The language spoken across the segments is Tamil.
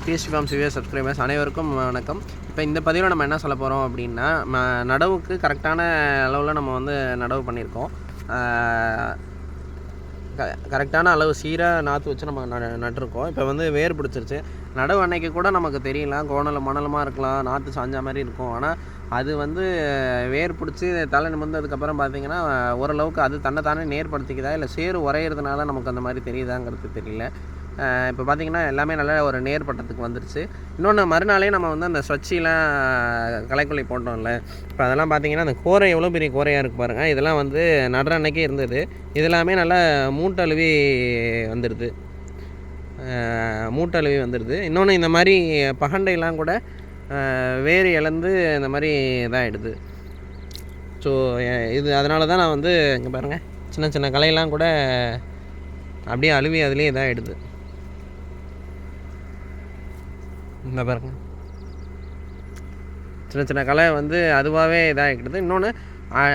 டிஎஸ்டி ஃபார்ம்ஸ் வியூவர்ஸ் சப்ஸ்கிரைபர்ஸ் அனைவருக்கும் வணக்கம். இப்போ இந்த பதிவில் நம்ம என்ன சொல்ல போகிறோம் அப்படின்னா, நடவுக்கு கரெக்டான அளவில் நம்ம வந்து நடவு பண்ணியிருக்கோம். கரெக்டான அளவு சீராக நாற்று வச்சு நம்ம நட்டிருக்கோம். இப்போ வந்து வேர் பிடிச்சிருச்சு. நடவு அன்னைக்கு கூட நமக்கு தெரியலாம், மணலமாக இருக்கலாம், நாற்று சாஞ்ச மாதிரி இருக்கும். ஆனால் அது வந்து வேர் பிடிச்சி தலை நிமிர்ந்ததுக்கப்புறம் பார்த்திங்கன்னா ஓரளவுக்கு அது தன்னைத்தானே நேர்படுத்திக்குதா இல்லை சேறு உரையிறதுனால நமக்கு அந்த மாதிரி தெரியுதாங்கிறது தெரியல. இப்போ பார்த்திங்கன்னா எல்லாமே நல்ல ஒரு நேர்பட்டத்துக்கு வந்துருச்சு. இன்னொன்று மறுநாளே நம்ம வந்து அந்த ஸ்வச்சிலாம் களைக்கொல்லி போட்டோம்ல, இப்போ அதெல்லாம் பார்த்திங்கன்னா அந்த கோரை எவ்வளோ பெரிய கோரையாக இருக்குது பாருங்கள். இதெல்லாம் வந்து நடுற அன்னைக்கே இருந்தது. இதெல்லாமே நல்லா மூட்டழுவி வந்துடுது. இன்னொன்று இந்த மாதிரி பகண்டையெல்லாம் கூட வேறு இழந்து இந்த மாதிரி இதாகிடுது. ஸோ இது அதனால தான் நான் வந்து இங்கே பாருங்கள், சின்ன சின்ன களையெல்லாம் கூட அப்படியே அழுவி அதுலேயே இதாகிடுது. இந்த பாருங்க, சின்ன சின்ன களை வந்து அதுவாகவே இதாகிடுது. இன்னொன்று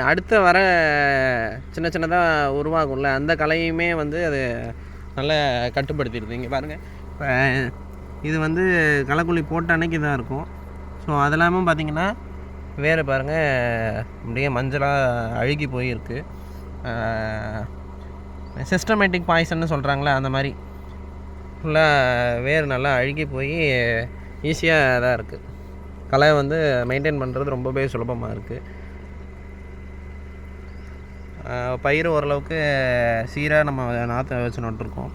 அடுத்த வர சின்ன சின்னதாக உருவாகும்ல, அந்த கலையுமே வந்து அது நல்லா கட்டுப்படுத்திடுது. இங்கே பாருங்கள், இப்போ இது வந்து களைக்குள்ளி போட்ட அன்னைக்கு தான் இருக்கும். ஸோ அதெல்லாமும் பார்த்திங்கன்னா வேறு பாருங்கள் அப்படியே மஞ்சளாக அழுகி போயிருக்கு. சிஸ்டமேட்டிக் பாய்சன்னு சொல்கிறாங்களே, அந்த மாதிரி ஃபுல்லாக வேர் நல்லா அழுகி போய் ஈஸியாக தான் இருக்குது. களை வந்து மெயின்டைன் பண்ணுறது ரொம்பவே சுலபமாக இருக்குது. பயிர் ஓரளவுக்கு சீராக நம்ம நாற்றை வச்சு நட்டுருக்கோம்.